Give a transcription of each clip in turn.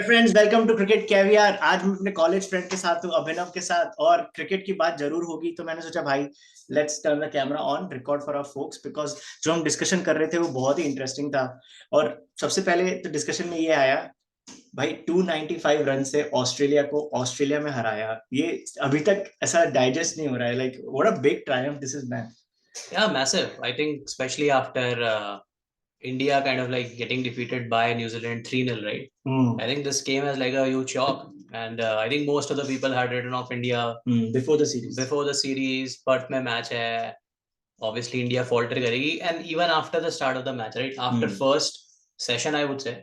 Friends, welcome to cricket caviar. आज मैं अपने कॉलेज फ्रेंड के साथ हूँ, अभिनव के साथ, और क्रिकेट की बात जरूर होगी। तो मैंने सोचा भाई, let's turn the camera on, record for our folks, because जो हम डिस्कशन कर रहे थे वो बहुत ही इंटरेस्टिंग था। और सबसे पहले तो डिस्कशन में ये आया, भाई 295 रन से ऑस्ट्रेलिया को ऑस्ट्रेलिया में हराया। ये अभी तक ऐसा डाइजेस्ट नहीं हो रहा है। Like what a big Triumph this is, man. Yeah, massive. I think especially after India kind of like getting defeated by New Zealand 3-0, right? I think this came as like a huge shock. And I think most of the people had written off India before the series. Before the series, Perth mein match hai. Obviously, India falter karegi. And even after the start of the match, right? After first session, I would say,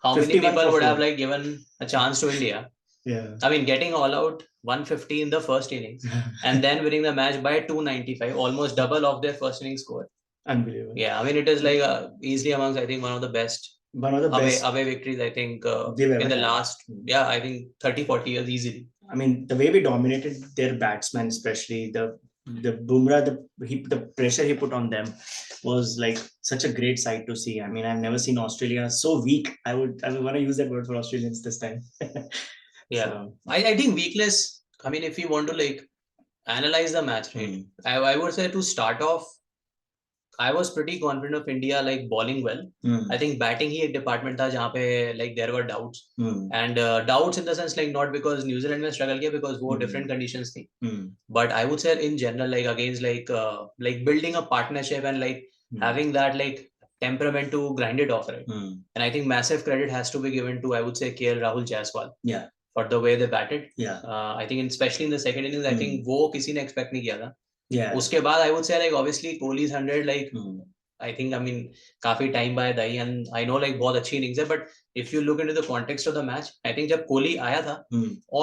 how many 51 people for would have 4. like given a chance to India? Yeah. I mean, getting all out 150 in the first innings and then winning the match by 295, almost double of their first inning score. Unbelievable. Yeah, I mean, it is like easily amongst, I think, one of the best away victories, I think, they've ever in the had. last, I think 30, 40 years easily. I mean, the way we dominated their batsmen, especially the Bumrah, the pressure he put on them was like such a great sight to see. I mean, I've never seen Australia so weak. I would want to use that word for Australians this time. Yeah, so, I think weakness. I mean, if you want to like analyze the match, right? I would say to start off, I was pretty confident of India like bowling well. I think batting ही एक department था जहाँ पे like there were doubts and doubts in the sense like not because New Zealand में struggle किया because वो different conditions थी. But I would say in general like against like building a partnership and like having that like temperament to grind it off, right? And I think massive credit has to be given to I would say KL Rahul Jaiswal. Yeah. For the way they batted. Yeah. I think especially in the second innings, I think वो किसी ने expect नहीं किया था. Yeah. उसके बाद I would say like obviously Kohli's 100 like I think I mean काफी time बाद आई and I know like बहुत अच्छी innings है but if you look into the context of the match I think जब कोहली आया था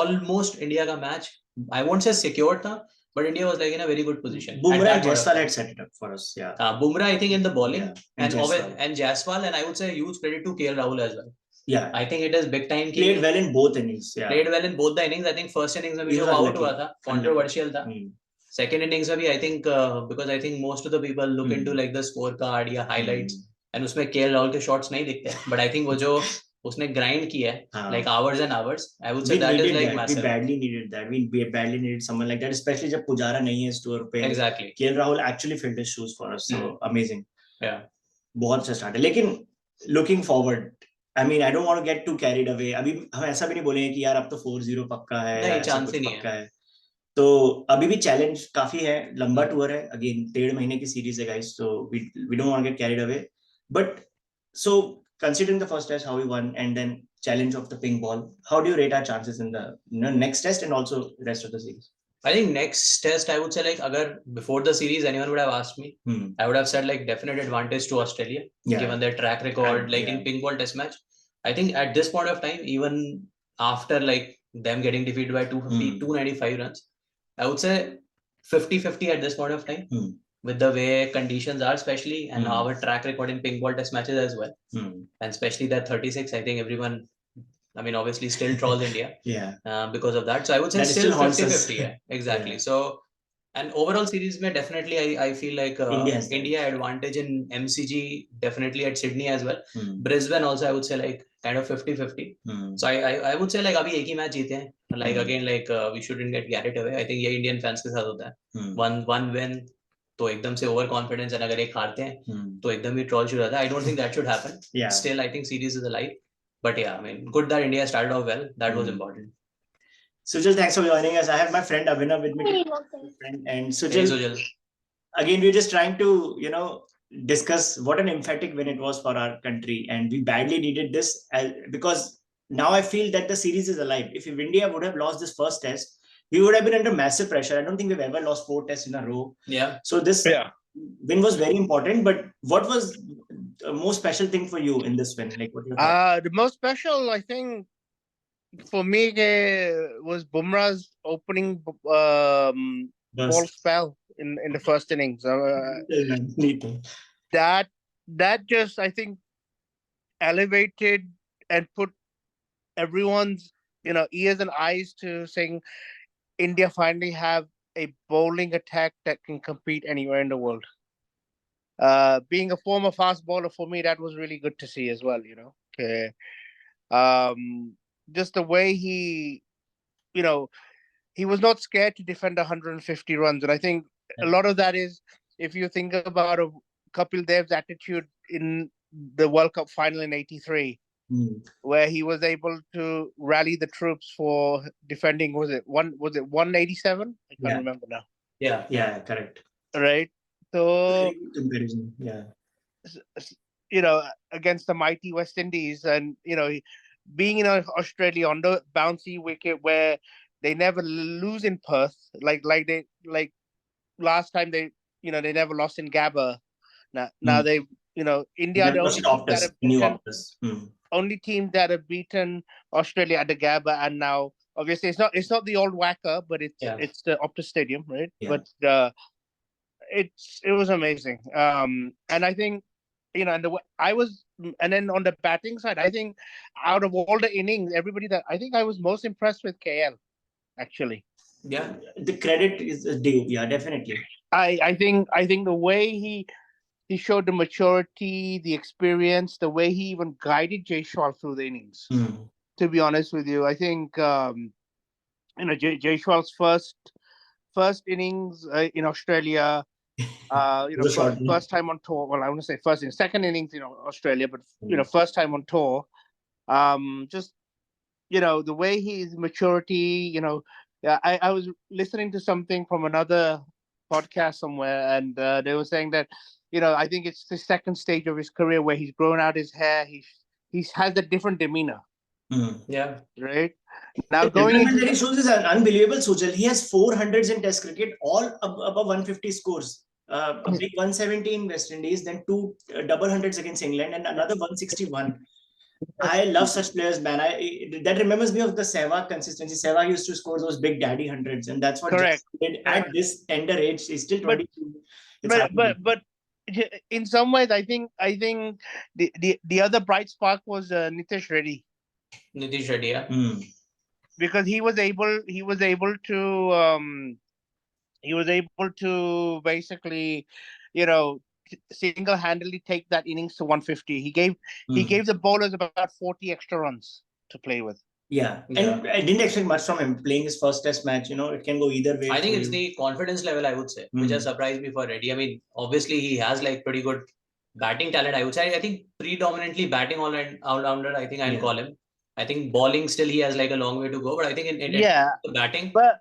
almost India का match I won't say secured था but India was like in a very good position. Bumrah and Jaiswal had set it up for us. Yeah. Bumrah I think in the bowling and Jaiswal and I would say huge credit to KL Rahul as well. Yeah. I think it is big time. Played well in both innings. Yeah. Played well in both the innings. I think first innings में भी जो out हुआ था controversial था. Second innings में भी I think because I think most of the people look into like the scorecard या highlights and उसमें KL Rahul के shots नहीं दिखते but I think वो जो उसने grind किया है like hours and hours I would say that is like massive. We badly needed that. We badly needed someone like that, especially जब पुजारा नहीं है इस tour पे. Exactly. KL Rahul actually filled his shoes for us. So amazing. Yeah. बहुत अच्छा start है. लेकिन looking forward, I mean, I don't want to get too carried away. अभी हम ऐसा भी नहीं बोलेंगे कि यार अब तो 4-0 पक्का है. नहीं, चांस ही नहीं है. तो अभी भी चैलेंज काफी है, लंबा टूर है, अगेन 1.5 महीने की सीरीज है guys, so we don't want to get carried away. But so considering the first test how we won and then challenge of the pink ball, how do you rate our chances in the next test and also rest of the series? I think next test I would say like agar before the series anyone would have asked me I would have said like definite advantage to Australia given their track record like in pink ball test match. I think at this point of time even after like them getting defeated by 250 295 runs I would say 50-50 at this point of time with the way conditions are especially and our track record in pink ball test matches as well and especially that 36 I think everyone I mean obviously still trolls India because of that so I would say still 50-50 exactly. Yeah. So and overall series mein definitely I feel like India advantage in MCG definitely at Sydney as well. Brisbane also I would say like kind of 50-50. So I would say like अभी एक ही match जीते हैं like again like we shouldn't get carried away. I think ये Indian fans के साथ होता है one win तो एकदम से ओवर कॉन्फिडेंस and अगर एक हारते हैं तो एकदम ही ट्रॉल शुरू होता है. I don't think that should happen. Still I think series is alive. But yeah, I mean, good that India started off well. That was important. Sujal, thanks for joining us. I have my friend Abhinav with me. And Sujal, hey, Sujal, again, we're just trying to, discuss what an emphatic win it was for our country. And we badly needed this because now I feel that the series is alive. If India would have lost this first test, we would have been under massive pressure. I don't think we've ever lost 4 tests in a row. Yeah. So this win was very important. But what was the most special thing for you in this win? Like, what the most special, I think, for me was Bumrah's opening ball spell in the first innings. That just I think elevated and put everyone's ears and eyes to saying India finally have a bowling attack that can compete anywhere in the world. Being a former fast bowler for me, that was really good to see as well. just the way he, he was not scared to defend 150 runs. And I think a lot of that is, if you think about Kapil Dev's attitude in the World Cup final in '83, where he was able to rally the troops for defending, was it 187? I can't remember now. Yeah, correct. Right. So comparison, against the mighty West Indies, and being in Australia on the bouncy wicket where they never lose in Perth, like last time they never lost in Gabba. Now they India the only team that have beaten Australia at the Gabba, and now obviously it's not the old Wacker, but it's the Optus Stadium, right? Yeah. But it was amazing. And I think and then on the batting side, I think out of all the innings, I think I was most impressed with KL, actually. Yeah, the credit is due. Yeah, definitely. I think the way he showed the maturity, the experience, the way he even guided Jaiswal through the innings. To be honest with you, I think Jaiswal's first innings in Australia. First time on tour. Well, I want to say second innings in Australia, but first time on tour. Just the way his maturity. I was listening to something from another podcast somewhere, and they were saying that I think it's the second stage of his career where he's grown out his hair. He has a different demeanor. Yeah. Right. Now going into that he shows is unbelievable, Sujal. He has 400s in Test cricket, all above 150 scores. A big 170 in West Indies, then 2 double hundreds against England, and another 161. I love such players, man. That remembers me of the Sehwag consistency. Sehwag used to score those big daddy hundreds, and that's what correct did at this tender age. He's still 22. But in some ways, I think the other bright spark was Nitish Reddy. Nitish Reddy, yeah. Because he was able to basically, single-handedly take that innings to 150. He gave the bowlers about 40 extra runs to play with. Yeah. And I didn't expect much from him playing his first Test match. It can go either way. I think it's the confidence level, I would say, which has surprised me for Reddy. I mean, obviously he has pretty good batting talent, I would say. I think predominantly batting all-rounder, I think I'll call him. I think bowling still he has a long way to go, but I think in the batting. But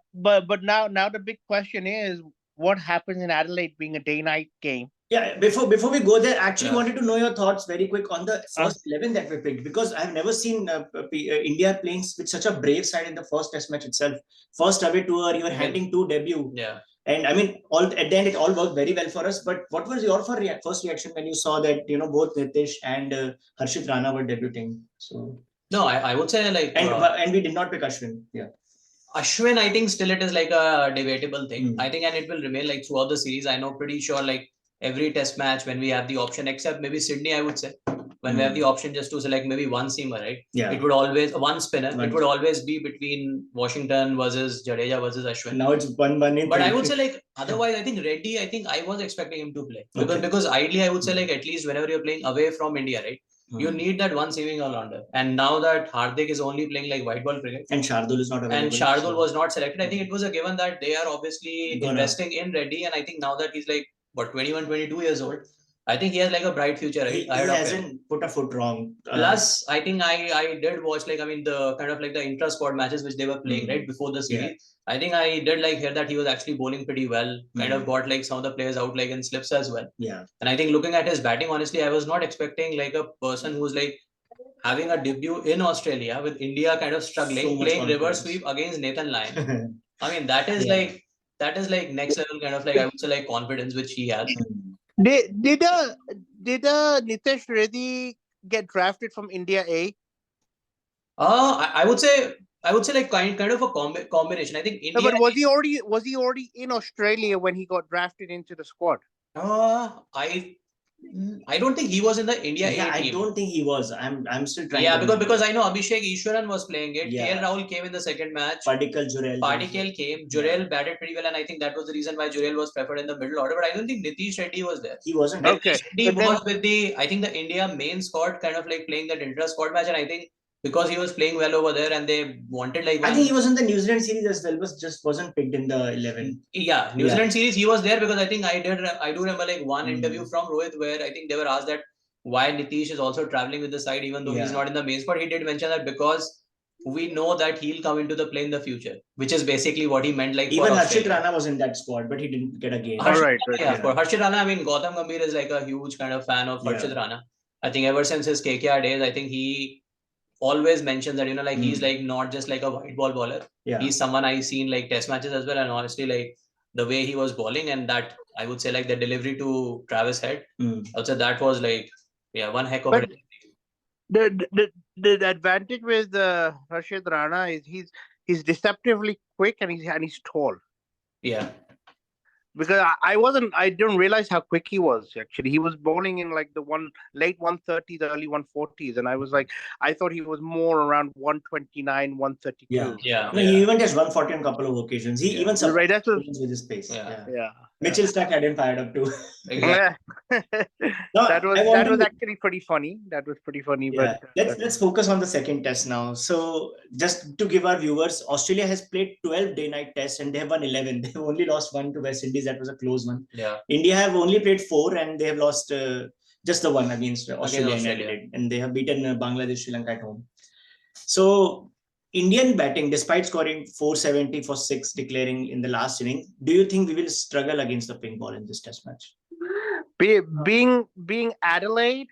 now the big question is what happens in Adelaide being a day-night game. Yeah, before we go there, actually wanted to know your thoughts very quick on the first 11 that we picked, because I've never seen India playing with such a brave side in the first Test match itself. First away tour, you were handing 2 debut. Yeah. And I mean, at the end, it all worked very well for us. But what was your first reaction when you saw that both Nitish and Harshit Rana were debuting? So no, I would say and we did not pick Ashwin. Yeah. Ashwin, I think still it is a debatable thing. I think, and it will remain throughout the series. I know pretty sure every Test match when we have the option, except maybe Sydney, I would say, when we have the option just to select maybe one seamer, right? Yeah. It would always one spinner. It would always be between Washington versus Jadeja versus Ashwin. Now it's 1-1. But I would say otherwise, I think Reddy, I was expecting him to play because ideally I would say at least whenever you're playing away from India, right? You need that one seaming all-rounder. And now that Hardik is only playing white ball cricket. And Shardul is not available. And Shardul was not selected. I think it was a given that they are obviously investing in Reddy. And I think now that he's 21, 22 years old, I think he has a bright future ahead of him. He hasn't put a foot wrong. Plus, I think I did watch the kind of the intra-squad matches which they were playing right before the series. Yeah. I think I did hear that he was actually bowling pretty well. Kind of got some of the players out in slips as well. Yeah. And I think looking at his batting, honestly, I was not expecting a person who's having a debut in Australia with India kind of struggling, playing reverse sweep against Nathan Lyon. I mean, that is next level kind of I would say confidence which he has. Did Nitish Reddy get drafted from India A? I would say kind of a combination. I think India. No, but was he already in Australia when he got drafted into the squad? I don't think he was in the India A team. I don't think he was. I'm still trying. Yeah, because I know Abhishek Ishwaran was playing it. KL Rahul came in the second match. Padikkal came. Jurel batted pretty well, and I think that was the reason why Jurel was preferred in the middle order. But I don't think Nitish Reddy was there. He wasn't. Okay. He was with the India main squad, kind of playing that intra-squad match, and I think because he was playing well over there and they wanted like I think he was in the New Zealand series as well, but just wasn't picked in the 11. Yeah, New Zealand series he was there because I think I do remember like one interview from Rohit where I think they were asked that why Nitish is also traveling with the side even though he's not in the main squad. He did mention that because we know that he'll come into the play in the future, which is basically what he meant. Like even Harshit Rana was in that squad, but he didn't get a game. For Harshit Rana, I mean Gautam Gambhir is like a huge kind of fan of Harshit Rana. I think ever since his KKR days, I think he always mentions that, you know, like he's like not just like a white ball bowler. He's someone I've seen like test matches as well, and honestly like the way he was bowling and that I would say like the delivery to Travis Head, also that was like one heck of a the advantage with Harshit Rana is he's deceptively quick and he's tall. Yeah. Because I didn't realize how quick he was. Actually, he was bowling in like the late 130s, early 140s, and I was like, I thought he was more around 129, 132. No, he even just 140 on a couple of occasions. He even surprised with his pace. Mitchell Starc had him fired up too. That was actually pretty funny. That was pretty funny. But let's focus on the second test now. So just to give our viewers, Australia has played 12 day-night tests and they have won 11. They've only lost one to West Indies. That was a close one. India have only played 4 and they have lost just the one against Australia. And they have beaten Bangladesh, Sri Lanka at home. So Indian batting, despite scoring 470 for 6, declaring in the last inning, do you think we will struggle against the pink ball in this test match? Being Adelaide,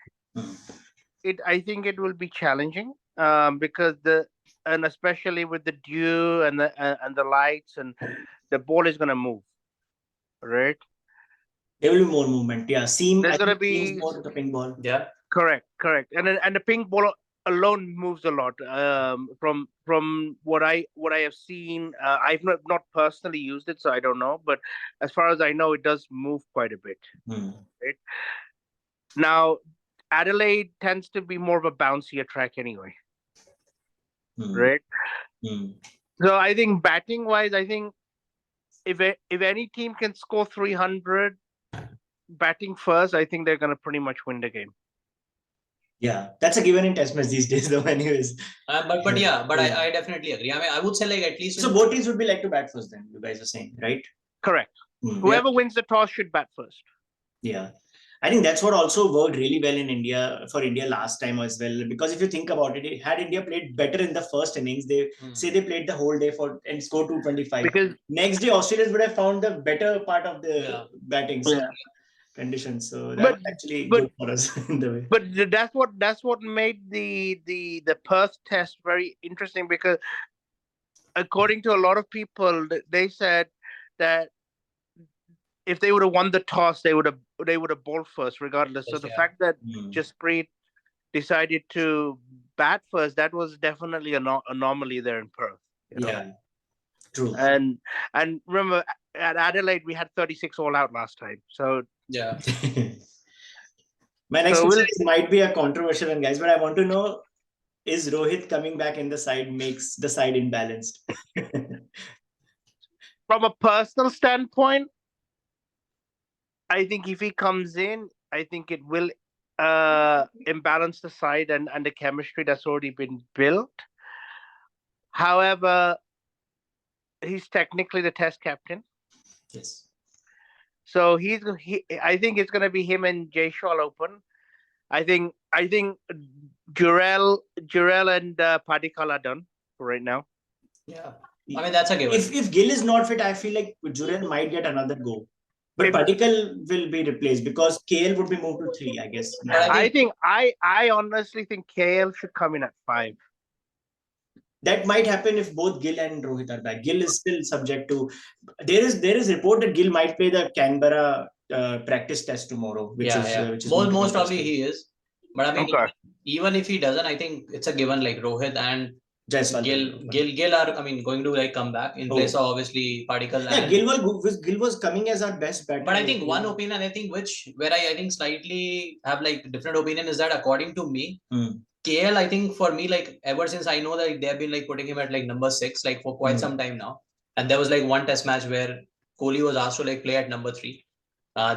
I think it will be challenging because and especially with the dew and the lights and the ball is going to move, right? There will be more movement. Yeah, there's going to be more the pink ball. Yeah, correct, and the pink ball alone moves a lot. From what I have seen, I've not personally used it, so I don't know. But as far as I know, it does move quite a bit. Right? Now, Adelaide tends to be more of a bouncier track anyway, right? So I think batting wise, I think if any team can score 300 batting first, I think they're going to pretty much win the game. Yeah, that's a given in test match these days, though. Anyways, but I definitely agree. I mean, I would say like at least. So both teams would be like to bat first, then you guys are saying, right? Correct. Whoever wins the toss should bat first. Yeah, I think that's what also worked really well in India for India last time as well. Because if you think about it, had India played better in the first innings, they say they played the whole day and scored 225. Because next day Australians would have found the better part of the batting. So conditions, so that was actually good for us in the way. But that's what made the Perth test very interesting, because according to a lot of people, they said that if they would have won the toss, they would have bowled first regardless. So the fact that Jasprit decided to bat first, that was definitely an anomaly there in Perth. Yeah, true. And remember, at Adelaide we had 36 all out last time, so. Yeah. My next question might be a controversial one, guys, but I want to know, is Rohit coming back in the side makes the side imbalanced? From a personal standpoint, I think if he comes in, I think it will imbalance the side and the chemistry that's already been built. However, he's technically the test captain. Yes. So I think it's going to be him and Jaiswal open. I think Jurel and Padikkal are done for right now. Yeah, I mean that's a given. If Gill is not fit, I feel like Jurel might get another go. But Padikkal will be replaced because KL would be moved to 3, I guess. I honestly think KL should come in at 5. That might happen if both Gill and Rohit are back. Gill is still subject to. There is report that Gill might play the Canberra practice test tomorrow, which is most probably he is. But I mean, even if he doesn't, I think it's a given. Like Rohit and Gill are, I mean, going to like come back in place of obviously Padikkal. Yeah, Gill was coming as our best batter. But I think one opinion, I think where I think slightly have like different opinion is that according to me. KL, I think for me, like ever since I know that they've been like putting him at like number 6, like for quite some time now. And there was like one test match where Kohli was asked to like play at number 3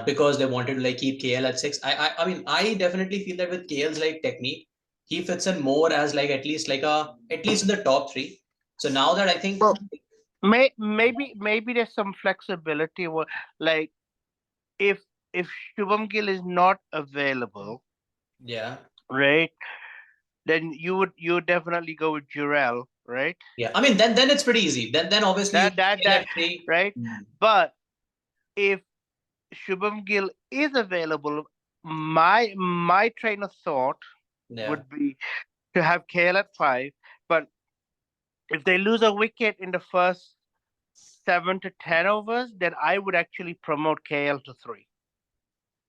because they wanted to like keep KL at 6. I mean, I definitely feel that with KL's like technique, he fits in more as like at least in the top 3. So now that I think maybe there's some flexibility where, like, if Shubham Gill is not available, right, then you would definitely go with Jurel, right? Yeah, I mean then it's pretty easy. Then obviously that 3. right. But if Shubham Gill is available, my train of thought would be to have KL at 5. But if they lose a wicket in the first 7 to 10 overs, then I would actually promote KL to 3.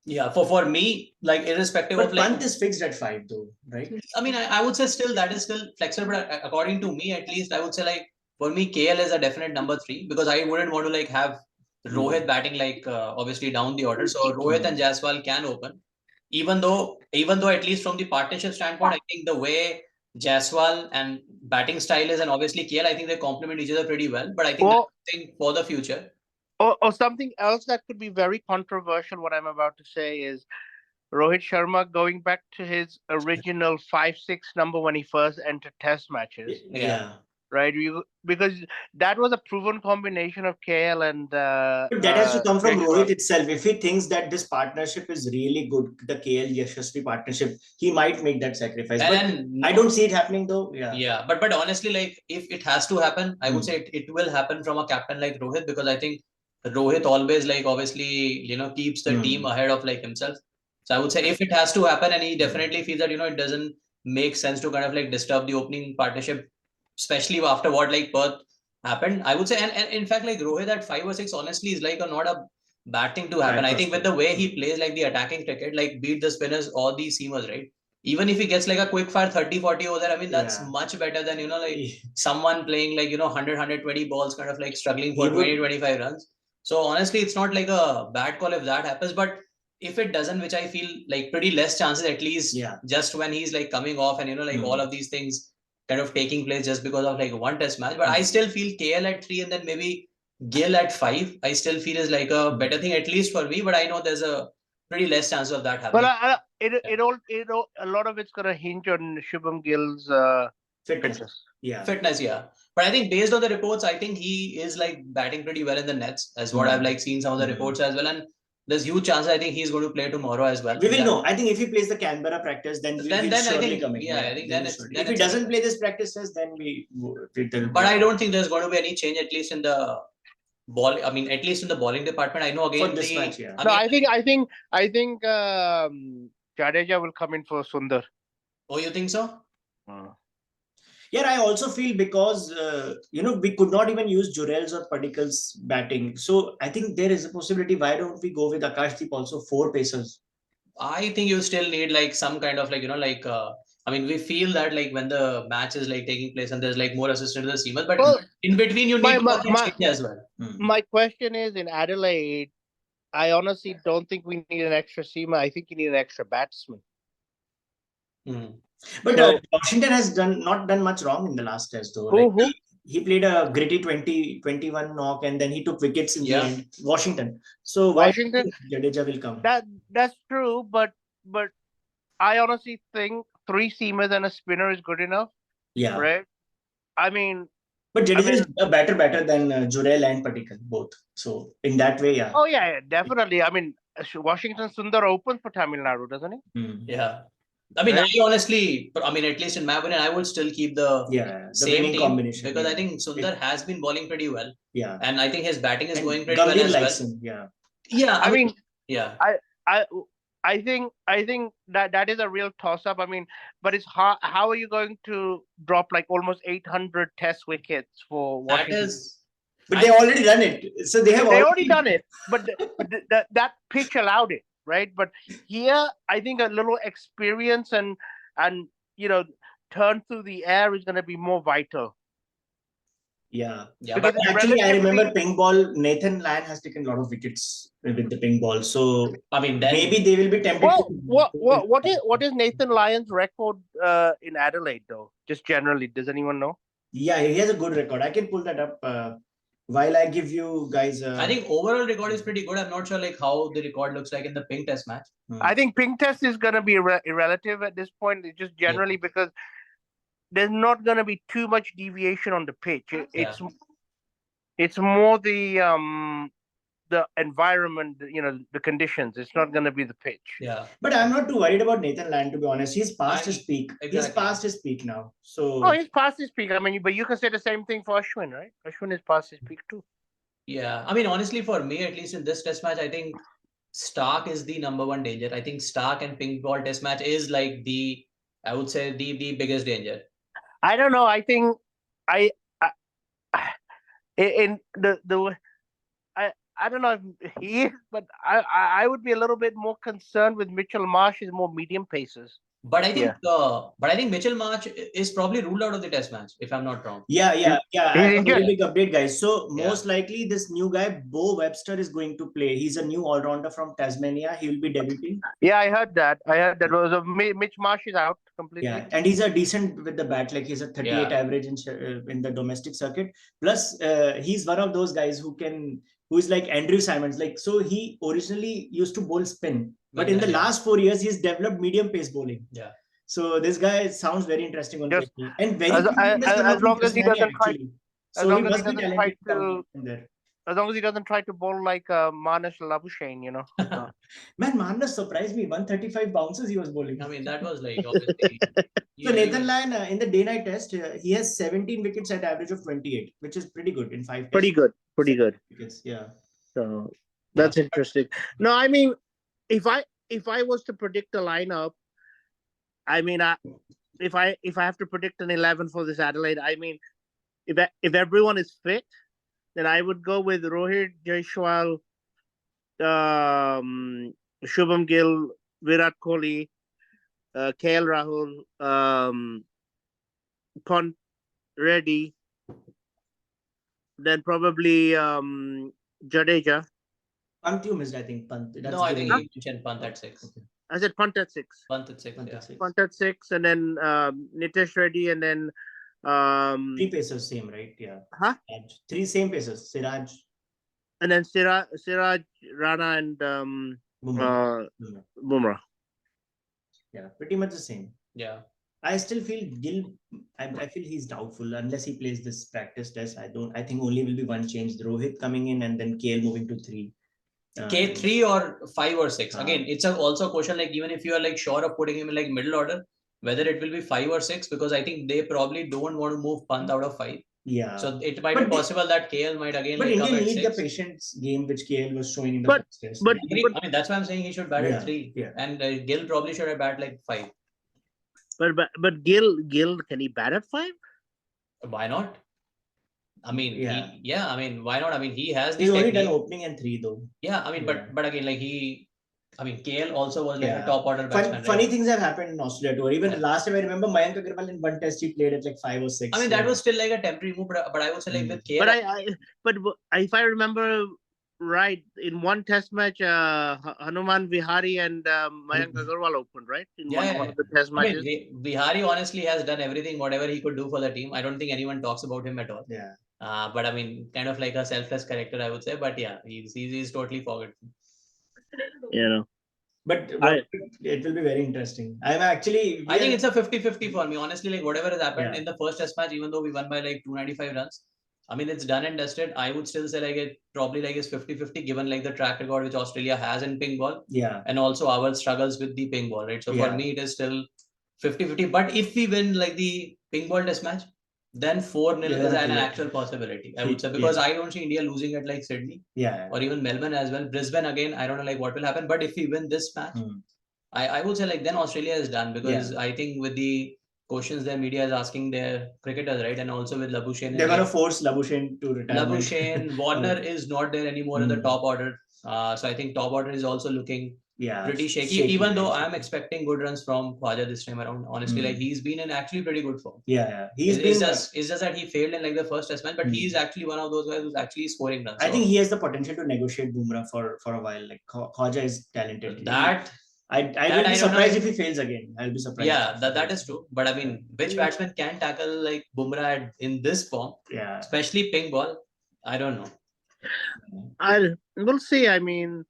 Yeah, for me, like irrespective but of like Pant is fixed at 5 though, right? I mean, I would say still that is still flexible, but according to me, at least I would say like for me, KL is a definite number 3 because I wouldn't want to like have Rohit batting like obviously down the order. So Rohit and Jaiswal can open, even though at least from the partnership standpoint, I think the way Jaiswal and batting style is and obviously KL, I think they complement each other pretty well. But I think that's something for the future. Or something else that could be very controversial, what I'm about to say is Rohit Sharma going back to his original 5-6 number when he first entered Test matches. Yeah. Right, because that was a proven combination of KL and. But that has to come from Rohit itself. If he thinks that this partnership is really good, the KL Yashasvi partnership, he might make that sacrifice. But I don't see it happening though. Yeah. But honestly, like if it has to happen, I would say it will happen from a captain like Rohit, because I think Rohit always like obviously keeps the team ahead of like himself. So I would say if it has to happen, and he definitely feels that it doesn't make sense to kind of like disturb the opening partnership, especially after what like Perth happened, I would say. And in fact, like Rohit at 5 or 6, honestly, is like not a bad thing to happen. I think with the way he plays like the attacking cricket, like beat the spinners or the seamers, right? Even if he gets like a quick fire 30-40 over there, I mean, that's much better than, like someone playing like, 100, 120 balls, kind of like struggling for 20, 25 runs. So honestly, it's not like a bad call if that happens. But if it doesn't, which I feel like pretty less chances, at least just when he's like coming off and, like all of these things kind of taking place just because of like one test match. But I still feel KL at 3 and then maybe Gill at 5, I still feel is like a better thing, at least for me. But I know there's a pretty less chance of that happening. But a lot of it's gonna hinge on Shubham Gill's fitness. Fitness, But I think based on the reports, I think he is like batting pretty well in the nets, as what I've like seen some of the reports as well. And there's huge chance I think he's going to play tomorrow as well. We will know. I think if he plays the Canberra practice, then we'll surely come in. I think then if he doesn't play this practices, then we. But I don't think there's going to be any change, at least in the ball. I mean, at least in the bowling department. I know again for this match. I think Jadeja will come in for Sundar. Oh, you think so? Yeah, I also feel because we could not even use Jurel's or Padikkal's batting. So I think there is a possibility. Why don't we go with Akashdeep also 4 pacers? I think you still need like some kind of like I mean, we feel that like when the match is like taking place and there's like more assistant to the seamers, but in between you need to change as well. My question is, in Adelaide, I honestly don't think we need an extra seamer. I think you need an extra batsman. But Washington has not done much wrong in the last test though. He played a gritty 20-21 knock and then he took wickets in the end. Washington. So Washington, Jadeja will come. That's true, but I honestly think 3 seamers and a spinner is good enough. Yeah. Right. I mean. But Jadeja is a better than Jurel and Padikkal both. So in that way, Oh yeah, definitely. I mean, Washington Sundar opens for Tamil Nadu, doesn't he? Yeah. I mean, I honestly, at least in my opinion, I would still keep the same team combination because I think Sundar has been bowling pretty well. Yeah. And I think his batting is going pretty well as well. Him. Yeah. Yeah. I mean, I think that is a real toss up. I mean, but it's how are you going to drop like almost 800 test wickets for Washington? But they already done it. So they have already done it. But that pitch allowed it. Right, but here I think a little experience and turn through the air is going to be more vital. Yeah. But actually, I remember pink ball. Nathan Lyon has taken a lot of wickets with the pink ball. So I mean, maybe they will be tempted. Well, what is Nathan Lyon's record in Adelaide though? Just generally, does anyone know? Yeah, he has a good record. I can pull that up. While I give you guys, I think overall record is pretty good. I'm not sure like how the record looks like in the pink test match. I think pink test is going to be irrelative at this point. It's just generally because there's not going to be too much deviation on the pitch. It's more the environment, the conditions. It's not going to be the pitch. Yeah. But I'm not too worried about Nathan Land, to be honest. He's past his peak. Exactly. He's past his peak now. So. He's past his peak. I mean, but you can say the same thing for Ashwin, right? Ashwin is past his peak too. Yeah. I mean, honestly, for me, at least in this test match, I think Stark is the number one danger. I think Stark and pink ball test match is like I would say the biggest danger. I don't know. I think in the I don't know if he is, but I would be a little bit more concerned with Mitchell Marsh is more medium paces. But I think Mitchell Marsh is probably ruled out of the test match, if I'm not wrong. Yeah. I have a very big update, guys. So most likely this new guy, Beau Webster, is going to play. He's a new all-rounder from Tasmania. He will be debuting. Yeah, I heard that. Mitch Marsh is out completely. Yeah, and he's a decent with the bat. Like he's a 38 average in the domestic circuit. Plus, he's one of those guys who is like Andrew Simons. Like, so he originally used to bowl spin. But in the last 4 years, he's developed medium pace bowling. Yeah. So this guy sounds very interesting on paper. And very as long as he doesn't try. So he must be talented there. As long as he doesn't try to bowl like Manas Labuschagne, Man, Manas surprised me. 135 bounces he was bowling. I mean, that was like obviously. So Nathan Lyon in the day-night test, he has 17 wickets at average of 28, which is pretty good in 5 tests. Pretty good. Wickets, yeah. So that's interesting. No, I mean, if I was to predict the lineup, I mean, if I have to predict an 11 for this Adelaide, I mean, if everyone is fit, then I would go with Rohit, Jaiswal, Shubham Gill, Virat Kohli, KL Rahul, Pont Reddy, then probably Jadeja. Pant you missed, I think. Pant. No, I think you mentioned Pant at 6. Okay. I said Pant at 6. Pant at 6. Pant at 6, and then Nitesh Reddy, and then 3 pacers same, right? Yeah. Huh? 3 same pacers. Siraj. And then Siraj, Rana, and Bumrah. Yeah, pretty much the same. Yeah. I still feel Gill. I feel he's doubtful unless he plays this practice test. I think only will be one change. The Rohit coming in and then KL moving to 3. K3 or 5 or 6. Again, it's also a question like even if you are like sure of putting him in like middle order, whether it will be 5 or 6, because I think they probably don't want to move Pant out of 5. Yeah. So it might be possible that KL might again. But like India come at need 6. the patience game which KL was showing in the first test. But I mean that's why I'm saying he should bat at 3. Yeah. And Gill probably should have bat like 5. But Gill, can he bat at 5? Why not? I mean, I mean, why not? I mean, he has. He's only done opening and 3 though. Yeah, I mean, but again, like KL also was like a top order batsman. Funny things have happened in Australia too. Even last time I remember Mayank Agarwal in one test he played at like 5 or 6. I mean, that was still like a temporary move, but I would say like with KL. But if I remember right, in one test match, Hanuman Vihari and Mayank Agarwal opened, right? In one of the test matches. I mean, Vihari honestly has done everything, whatever he could do for the team. I don't think anyone talks about him at all. Yeah. But I mean, kind of like a selfless character, I would say. But yeah, he's totally forgotten. But it will be very interesting. I think it's a 50-50 for me. Honestly, like whatever has happened in the first test match, even though we won by like 295 runs, I mean, it's done and dusted. I would still say like it probably like is 50-50 given like the track record which Australia has in pink ball. Yeah. And also our struggles with the pink ball, right? So for me, it is still 50-50. But if we win like the pink ball test match, then 4-0 is an actual possibility, I would say, because I don't see India losing at like Sydney or even Melbourne as well. Brisbane again, I don't know like what will happen. But if we win this match, I would say like then Australia is done, because I think with the questions their media is asking their cricketers, right? And also with Labuschagne. They're going to force Labuschagne to retire. Labuschagne, Warner is not there anymore in the top order. So I think top order is also looking pretty shaky, even though I'm expecting good runs from Khwaja this time around. Honestly, like he's been in actually pretty good form. It's just that he failed in like the first test match, but he's actually one of those guys who's actually scoring runs. I think he has the potential to negotiate Bumrah for a while. Like Khwaja is talented. I will be surprised if he fails again. I'll be surprised. Yeah, that is true. But I mean, which batsman can tackle like Bumrah in this form? Yeah. Especially pink ball. I don't know. We'll see. I think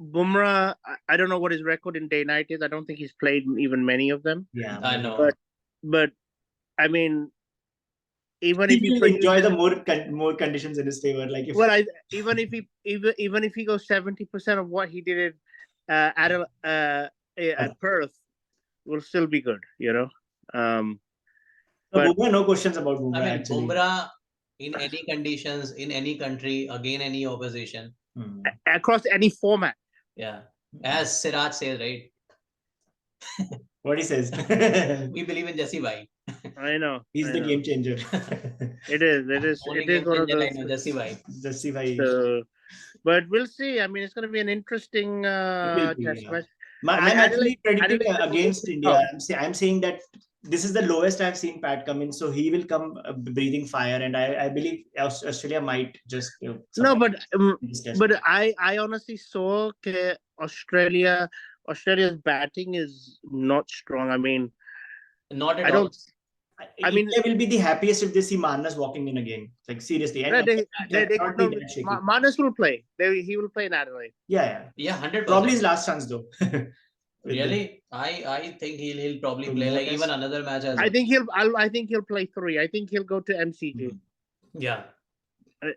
Bumrah. I don't know what his record in day night is. I don't think he's played even many of them. Yeah, I know. But I mean, even he if he will produces, enjoy the more conditions in his favor. Like if even if he goes 70% of what he did at Perth, will still be good. but Bumrah, no questions about Bumrah. I mean, actually. Bumrah in any conditions, in any country, again any opposition, across any format. Yeah, as Siraj says, right? What he says. We believe in Jesse Bhai. I know. He's the game changer. It is. Only It is game one of changer those. I know, Jesse Bhai. Jesse Bhai. So, but we'll see. I mean, it's going to be an interesting test match. I'm actually predicting against India. I'm saying that this is the lowest I've seen Pat come in, so he will come breathing fire, and I believe Australia might just. No, but I honestly saw Australia's batting is not strong. I mean, not at all. India will be the happiest if they see Marnus walking in again. Like seriously, and Marnus will play. He will play in Adelaide. Yeah, 100%. Probably his last chance though. Really, I think he'll probably play like even another match. I think he'll play 3. I think he'll go to MCG. Yeah.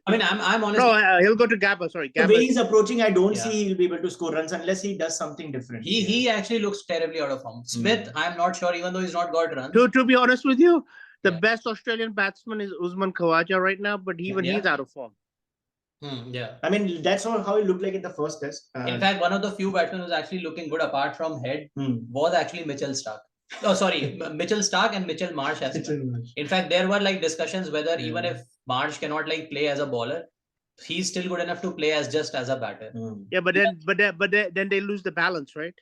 I mean, I'm honest. No, he'll go to Gabba. Sorry, Gabba. The way he's approaching, I don't see he'll be able to score runs unless he does something different. He actually looks terribly out of form. Smith, I'm not sure, even though he's not got runs. To be honest with you, the best Australian batsman is Usman Khawaja right now, but even he's out of form. Yeah. I mean, that's how he looked like in the first test. In fact, one of the few batsmen who's actually looking good apart from Head was actually Mitchell Starc. Oh, sorry, Mitchell Starc and Mitchell Marsh as well. In fact, there were like discussions whether even if Marsh cannot like play as a bowler, he's still good enough to play as a batter. Yeah, but then they lose the balance, right?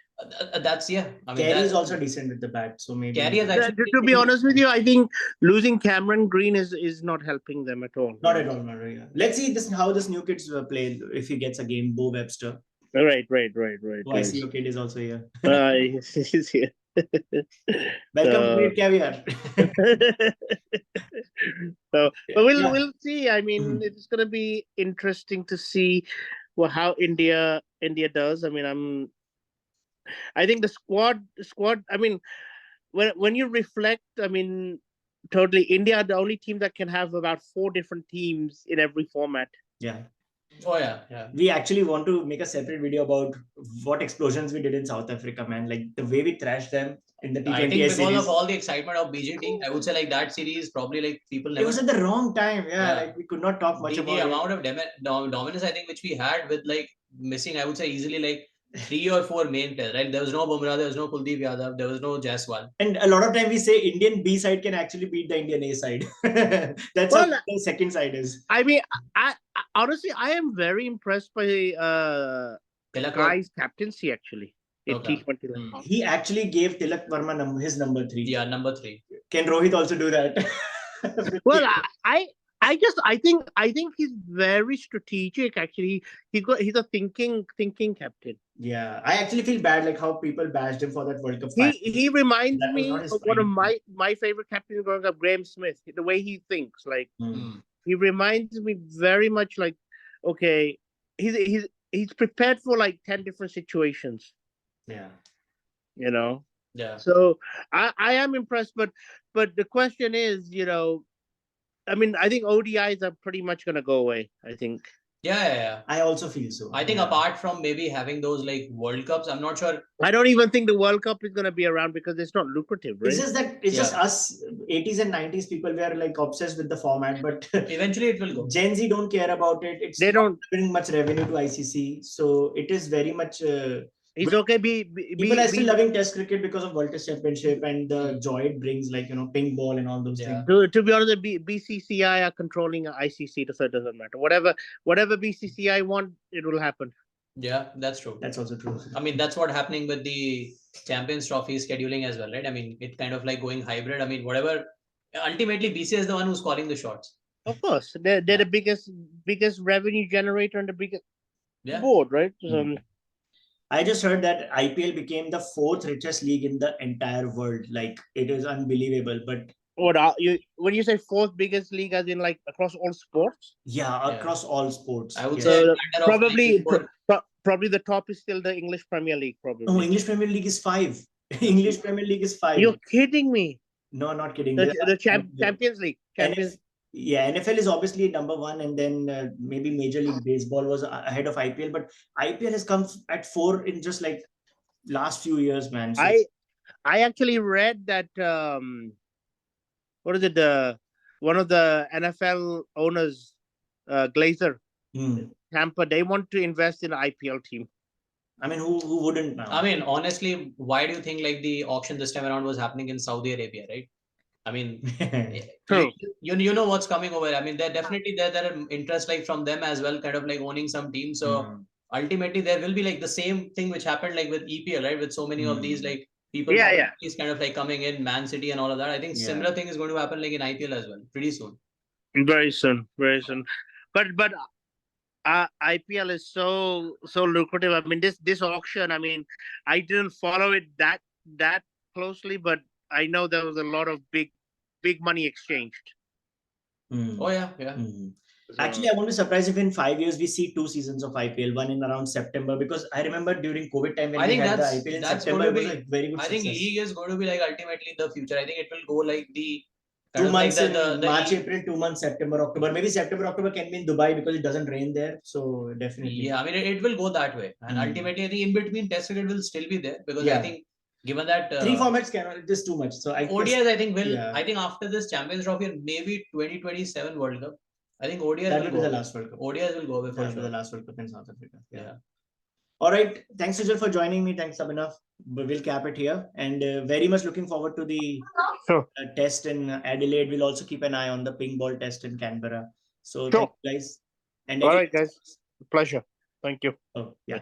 That's I mean, Carey is also decent with the bat, so maybe. Carey is actually, to be honest with you, I think losing Cameron Green is not helping them at all. Not at all, yeah. Let's see how this new kids play if he gets a game. Beau Webster. Right. Oh, I see your kid is also here. He's here. Welcome to Great Caviar. But we'll see. I mean, it's going to be interesting to see how India does. I mean, I think the squad. I mean, when you reflect, I mean, totally, India are the only team that can have about 4 different teams in every format. Yeah. Oh yeah. We actually want to make a separate video about what explosions we did in South Africa, man. Like the way we thrashed them in the T20 I think because series. of all the excitement of BJT, I would say like that series probably like people never. It was at the wrong time, like we could not talk much about the amount of dominance I think which we had with like missing, I would say easily like 3 or 4 main players, right? There was no Bumrah, there was no Kuldeep Yadav, there was no Jaiswal. And a lot of time we say Indian B side can actually beat the Indian A side. That's what the second side is. I mean, I honestly, I am very impressed by Guy's captaincy actually in T20. He actually gave Tilak Verma his number 3. Yeah, number 3. Can Rohit also do that? Well, I think he's very strategic. Actually, he's a thinking captain. Yeah, I actually feel bad like how people bashed him for that World Cup. He reminds me of one of my favorite captains growing up, Graham Smith. The way he thinks, like he reminds me very much like, okay, he's prepared for like 10 different situations. Yeah, Yeah. So I am impressed, but the question is, I mean, I think ODIs are pretty much going to go away, I think. Yeah. I also feel so. I think apart from maybe having those like World Cups, I'm not sure. I don't even think the World Cup is going to be around because it's not lucrative, right? It's just that just us 80s and 90s people were like obsessed with the format, but eventually it will go. Gen Z don't care about it. They don't bring much revenue to ICC, so it is very much. It's okay. People are still loving Test cricket because of World Test Championship and the joy it brings, like ping ball and all those things. To be honest, BCCI are controlling ICC, so it doesn't matter. Whatever BCCI want, it will happen. Yeah, that's true. That's also true. I mean, that's what's happening with the Champions Trophy scheduling as well, right? I mean, it's kind of like going hybrid. I mean, whatever. Ultimately, BCCI is the one who's calling the shots. Of course, they're the biggest revenue generator and the biggest board, right? I just heard that IPL became the 4th richest league in the entire world. Like, it is unbelievable. But What are you when you say fourth biggest league, as in like across all sports? Yeah, across all sports. I would yes. say Probably the top is still the English Premier League. Probably. No, English Premier League is 5. English Premier League is 5. You're kidding me? No, not kidding. The Champions League. Yeah, NFL is obviously number 1, and then maybe Major League Baseball was ahead of IPL, but IPL has come at 4 in just like last few years, man. So, I actually read that what is it? One of the NFL owners, Glazer, Tampa, they want to invest in an IPL team. I mean, who wouldn't now? I mean, honestly, why do you think like the auction this time around was happening in Saudi Arabia, right? I mean, you know what's coming over. I mean, there are interest like from them as well, kind of like owning some teams. So ultimately, there will be like the same thing which happened like with EPL, right? With so many of these like people, is kind of like coming in, Man City and all of that. I think similar thing is going to happen like in IPL as well, pretty soon. Very soon. But IPL is so lucrative. I mean, this auction. I mean, I didn't follow it that closely, but I know there was a lot of big money exchanged. Oh yeah. Actually, I won't be surprised if in 5 years we see 2 seasons of IPL, one in around September, because I remember during COVID time when we had the IPL in September, it was a very good success. I think league is going to be like ultimately the future. I think it will go like the 2 months in March, April, 2 months September, October. Maybe September, October can be in Dubai because it doesn't rain there. So definitely. Yeah, I mean it will go that way, and ultimately I think in between Test cricket will still be there, because I think given that 3 formats cannot just too much. So ODIs I think will I think after this Champions Trophy and maybe 2027 World Cup, I think ODIs will go. The last World Cup. ODIs will go away for sure. The last World Cup in South Africa. Yeah. All right. Thanks, Sujal, for joining me. Thanks, Abhinav. We'll cap it here, and very much looking forward to the test in Adelaide. We'll also keep an eye on the ping ball test in Canberra. So thank you guys. And all right, guys. Pleasure. Thank you. Oh, yeah.